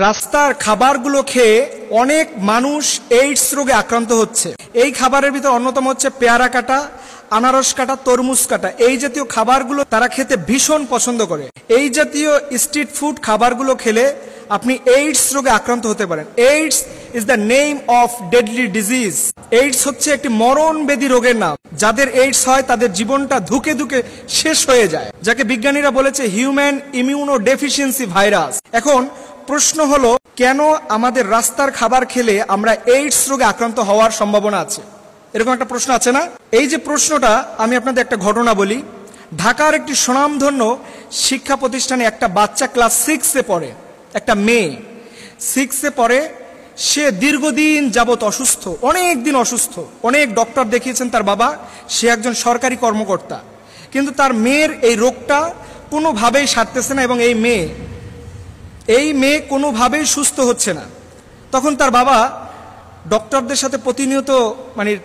রাস্তার খাবারগুলো খেয়ে অনেক মানুষ এইডস রোগে আক্রান্ত হচ্ছে। এই খাবারের ভিতর অন্যতম হচ্ছে পেয়ারা কাটা, আনারস কাটা, তরমুজ কাটা। এই জাতীয় খাবারগুলো তারা খেতে ভীষণ পছন্দ করে। এই জাতীয় স্ট্রিট ফুড খাবারগুলো খেলে আপনি এইডস রোগে আক্রান্ত হতে পারেন। AIDS is the name of deadly disease. AIDS হচ্ছে একটি মরণবেদী রোগের নাম। যাদের এইডস হয় তাদের জীবনটা ধুকে ধুকে শেষ হয়ে যায়, যাকে বিজ্ঞানীরা বলেছে হিউম্যান ইমিউনো ডেফিসিয়েন্সি ভাইরাস। এখন প্রশ্ন হলো, কেন আমাদের রাস্তার খাবার খেলে আমরা এইডস রোগে আক্রান্ত হওয়ার সম্ভাবনা আছে? এরকম একটা প্রশ্ন আছে না? এই যে প্রশ্নটা, আমি আপনাদের একটা ঘটনা বলি। ঢাকার একটি স্বনামধন্য শিক্ষা প্রতিষ্ঠানে একটা বাচ্চা ক্লাস 6-এ পড়ে, একটা মেয়ে 6-এ পড়ে। সে দীর্ঘদিন যাবৎ অসুস্থ, অনেক দিন অসুস্থ, অনেক ডক্টর দেখিয়েছেন তার বাবা। সে একজন সরকারি কর্মকর্তা, কিন্তু তার মেয়ের এই রোগটা কোনোভাবেই সারতেছে না এবং এই মেয়ে কোনোভাবেই সুস্থ হচ্ছে না। তখন তার বাবা ডক্টরদের সাথে প্রতিনিয়ত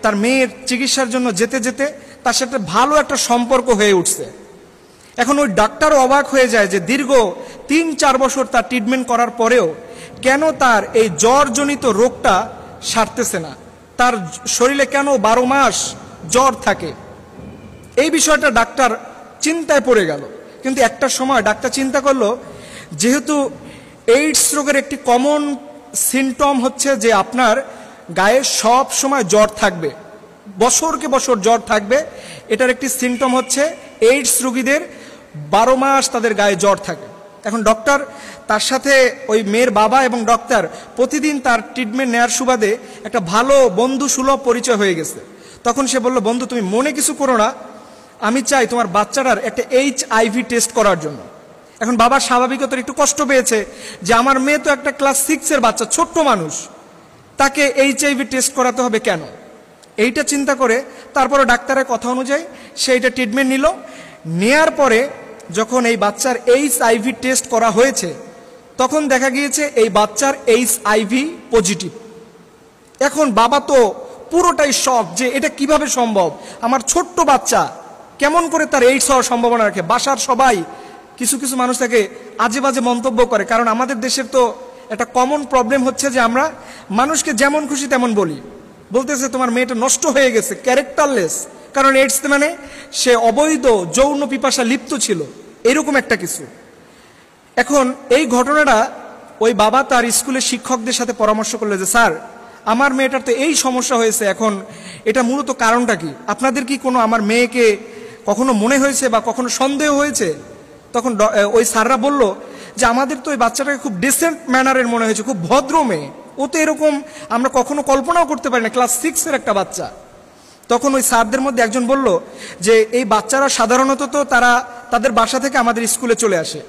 তার মেয়ের চিকিৎসার জন্য যেতে যেতে তার সাথে ভালো একটা সম্পর্ক হয়ে উঠছে। এখন ওই ডাক্তারও অবাক হয়ে যায় যে দীর্ঘ 3-4 বছর তার ট্রিটমেন্ট করার পরেও কেন তার এই জ্বরজনিত রোগটা সারতেছে না, তার শরীরে কেন 12 মাস জ্বর থাকে। এই বিষয়টা ডাক্তার চিন্তায় পড়ে গেল। কিন্তু একটা সময় ডাক্তার চিন্তা করলো, যেহেতু এইডস রোগের একটি কমন সিমটম হচ্ছে যে আপনার গায়ে সব সময় জ্বর থাকবে, বছরকে বছর জ্বর থাকবে। এটার একটি সিমটম হচ্ছে এইডস রোগীদের 12 মাস তাদের গায়ে জ্বর থাকে। এখন ডক্টর তার সাথে, ওই মেয়ের বাবা এবং ডক্টর প্রতিদিন তার ট্রিটমেন্ট নেওয়ার সুবাদে একটা ভালো বন্ধু সুলভ পরিচয় হয়ে গেছে। তখন সে বলল, বন্ধু তুমি মনে কিছু করো না, আমি চাই তোমার বাচ্চাটার একটা HIV টেস্ট করার জন্য। এখন বাবা স্বাভাবিকত একটু কষ্ট পেয়েছে যে আমার মেয়ে তো একটা ক্লাস 6-এর বাচ্চা, ছোট্ট মানুষ, তাকে HIV টেস্ট করাতে হবে কেন? এইটা চিন্তা করে তারপরে ডাক্তারের কথা অনুযায়ী সে এটা ট্রিটমেন্ট নিল। নেয়ার পরে যখন এই বাচ্চার HIV টেস্ট করা হয়েছে, তখন দেখা গিয়েছে এই বাচ্চার HIV পজিটিভ। এখন বাবা তো পুরোটাই শক যে এটা কিভাবে সম্ভব, আমার ছোট্ট বাচ্চা কেমন করে তার এইডস হওয়ার সম্ভাবনা রাখে। বাসার সবাই কিছু কিছু মানুষ তাকে আজে বাজে মন্তব্য করে, কারণ আমাদের দেশের তো একটা কমন প্রবলেম হচ্ছে যে আমরা মানুষকে যেমন খুশি তেমন বলি। বলতেছে তোমার মেয়েটা নষ্ট হয়ে গেছে, ক্যারেক্টারলেস, কারণ এইডস মানে সে অবৈধ যৌন পিপাসা লিপ্ত ছিল, এরকম একটা কিছু। এখন এই ঘটনাটা ওই বাবা তার স্কুলের শিক্ষকদের সাথে পরামর্শ করলো যে স্যার, আমার মেয়েটার তো এই সমস্যা হয়েছে, এখন এটা মূলত কারণটা কি? আপনাদের কি কোনো আমার মেয়েকে কখনো মনে হয়েছে বা কখনো সন্দেহ হয়েছে? তখন ওই স্যাররা বলল যে আমাদের তো ওই বাচ্চাটাকে খুব ডিসেন্ট ম্যানারের মনে হয়েছে, খুব ভদ্র মেয়ে, ও তো এরকম আমরা কখনো কল্পনাও করতে পারি না, ক্লাস 6-এর একটা বাচ্চা। তখন ওই স্যারদের মধ্যে একজন বলল যে এই বাচ্চারা সাধারণত তো তাদের বাসা থেকে আমাদের স্কুলে চলে আসে,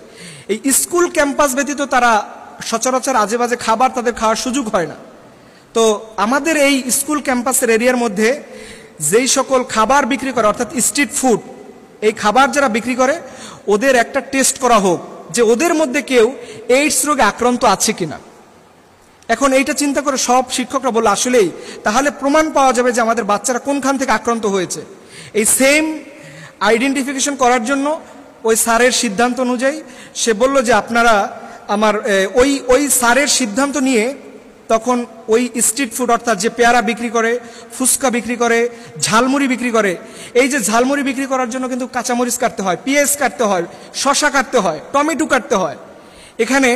এই স্কুল ক্যাম্পাস ব্যতীত তারা সচরাচর আজে বাজে খাবার তাদের খাওয়ার সুযোগ হয় না। তো আমাদের এই স্কুল ক্যাম্পাসের এরিয়ার মধ্যে যেই সকল খাবার বিক্রি করে, অর্থাৎ স্ট্রিট ফুড, এই খাবার যারা বিক্রি করে ওদের একটা টেস্ট করা হোক যে ওদের মধ্যে কেউ এইডস রোগে আক্রান্ত আছে কিনা। এখন এইটা চিন্তা করে সব শিক্ষকরা বলল, আসলেই তাহলে প্রমাণ পাওয়া যাবে যে আমাদের বাচ্চারা কোনখান থেকে আক্রান্ত হয়েছে। এই সেম আইডেন্টিফিকেশন করার জন্য ওই স্যারের সিদ্ধান্ত অনুযায়ী সে বলল যে আপনারা আমার ওই স্যারের সিদ্ধান্ত নিয়ে তখন ওই স্ট্রিট ফুড, অর্থাৎ যে পেয়ারা বিক্রি করে, ফুচকা বিক্রি করে, ঝালমুড়ি বিক্রি করে, এই যে ঝালমুড়ি বিক্রি করার জন্য কিন্তু কাঁচামরিচ কাটতে হয়, পেঁয়াজ কাটতে হয়, শসা কাটতে হয়, টমেটো কাটতে হয়। এখানে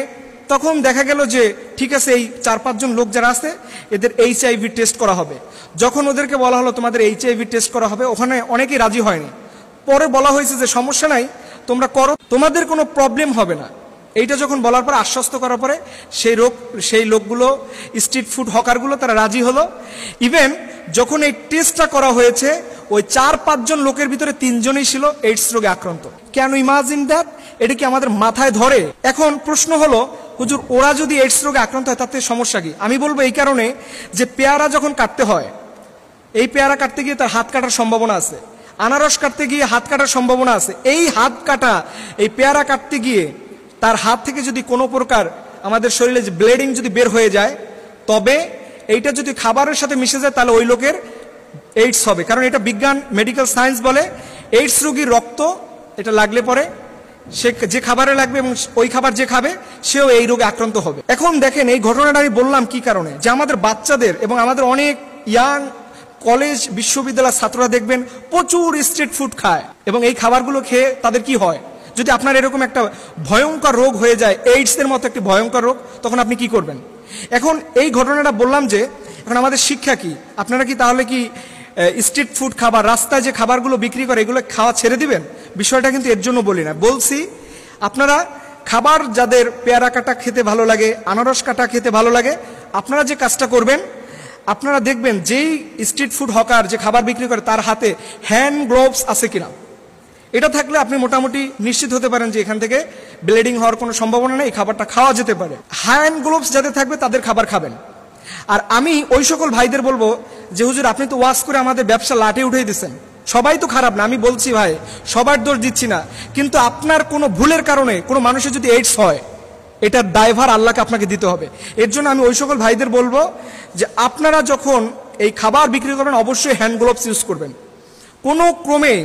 তখন দেখা গেল যে ঠিক আছে, এই 4-5 জন লোক যারা আছে এদের HIV টেস্ট করা হবে। যখন ওদেরকে বলা হলো তোমাদের HIV টেস্ট করা হবে, ওখানে অনেকেই রাজি হয়নি। পরে বলা হয়েছে যে সমস্যা নাই, তোমরা করো, তোমাদের কোনো প্রবলেম হবে না। এইটা যখন বলার পর, আশ্বস্ত করার পরে সেই লোকগুলো, স্ট্রিট ফুড হকারগুলো, তারা রাজি হলো। ইভেন যখন এই টেস্টটা করা হয়েছে, ওই 4-5 জন লোকের ভিতরে 3 জনই ছিল এইডস রোগে আক্রান্ত। Can you imagine that? এটা কি আমাদের মাথায় ধরে? এখন প্রশ্ন হলো, হুজুর ওরা যদি এইডস রোগে আক্রান্ত হয় তাতে সমস্যা কি? আমি বলবো এই কারণে যে পেয়ারা যখন কাটতে হয়, এই পেয়ারা কাটতে গিয়ে তার হাত কাটার সম্ভাবনা আছে, আনারস কাটতে গিয়ে হাত কাটার সম্ভাবনা আছে। এই হাত কাটা, এই পেয়ারা কাটতে গিয়ে তার হাত থেকে যদি কোনো প্রকার আমাদের শরীরে যে ব্লিডিং যদি বের হয়ে যায়, তবে এইটা যদি খাবারের সাথে মিশে যায় তাহলে ওই লোকের এইডস হবে। কারণ এটা বিজ্ঞান, মেডিকেল সায়েন্স বলে এইডস রোগীর রক্ত এটা লাগলে পরে সে যে খাবারে লাগবে এবং ওই খাবার যে খাবে সেও এই রোগে আক্রান্ত হবে। এখন দেখেন এই ঘটনাটা আমি বললাম কি কারণে, যে আমাদের বাচ্চাদের এবং আমাদের অনেক ইয়াং কলেজ বিশ্ববিদ্যালয়ের ছাত্ররা দেখবেন প্রচুর স্ট্রিট ফুড খায়, এবং এই খাবারগুলো খেয়ে তাদের কি হয়, যদি আপনার এরকম একটা ভয়ঙ্কর রোগ হয়ে যায়, এইডসের মতো একটি ভয়ঙ্কর রোগ, তখন আপনি কি করবেন? এখন এই ঘটনাটা বললাম যে এখন আমাদের শিক্ষা কি, আপনারা কি তাহলে কি স্ট্রিট ফুড খাবার, রাস্তায় যে খাবারগুলো বিক্রি করে এগুলো খাওয়া ছেড়ে দিবেন? বিষয়টা কিন্তু এর জন্য বলি না, বলছি আপনারা খাবার যাদের পেয়ারা কাটা খেতে ভালো লাগে, আনারস কাটা খেতে ভালো লাগে, আপনারা যে কাজটা করবেন, আপনারা দেখবেন যেই স্ট্রিট ফুড হকার যে খাবার বিক্রি করে তার হাতে হ্যান্ড গ্লোভস আছে কিনা। এটা থাকলে আপনি মোটামুটি নিশ্চিত হতে পারেন যে এখান থেকে ব্লিডিং হওয়ার কোনো সম্ভাবনা নেই, খাবারটা খাওয়া যেতে পারে। হ্যান্ড গ্লোভস যাদের থাকবে তাদের খাবার খাবেন। আর আমি ওই সকল ভাইদের বলবো যে হুজুর আপনি তো ওয়াজ করে আমাদের ব্যবসা লাটে উঠিয়ে দিচ্ছেন, সবাই তো খারাপ না, আমি বলছি ভাই সবার দোষ দিচ্ছি না, কিন্তু আপনার কোনো ভুলের কারণে কোনো মানুষের যদি এইডস হয় এটার দায়ভার আল্লাহকে আপনাকে দিতে হবে। এর জন্য আমি ওই সকল ভাইদের বলবো যে আপনারা যখন এই খাবার বিক্রি করবেন অবশ্যই হ্যান্ড গ্লোভস ইউজ করবেন, কোনো ক্রমে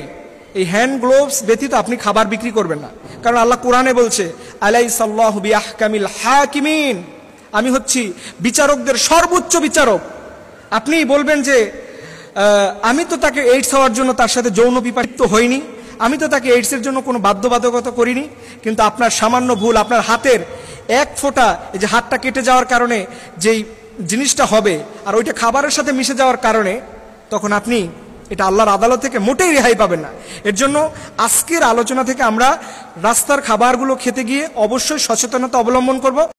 এই হ্যান্ড গ্লোভস ব্যতীত আপনি খাবার বিক্রি করবেন না। কারণ আল্লাহ কোরআনে বলছে আলাইসাল্লাহু বিআহকামিল হাকিমিন, আমি হচ্ছি বিচারকদের সর্বোচ্চ বিচারক। আপনি বলবেন যে আমি তো তাকে এইডস হওয়ার জন্য তার সাথে যৌন বিপারিত হইনি, আমি তো তাকে এইডসের জন্য কোনো বাধ্যবাধকতা করিনি, কিন্তু আপনার সামান্য ভুল, আপনার হাতের এক ফোঁটা, এই যে হাতটা কেটে যাওয়ার কারণে যেই জিনিসটা হবে আর ওইটা খাবারের সাথে মিশে যাওয়ার কারণে তখন আপনি এটা আল্লাহর আদালত থেকে মোটেই রেহাই পাবেন না। এর জন্য আজকের আলোচনা থেকে আমরা রাস্তার খাবারগুলো খেতে গিয়ে অবশ্যই সচেতনতা অবলম্বন করব।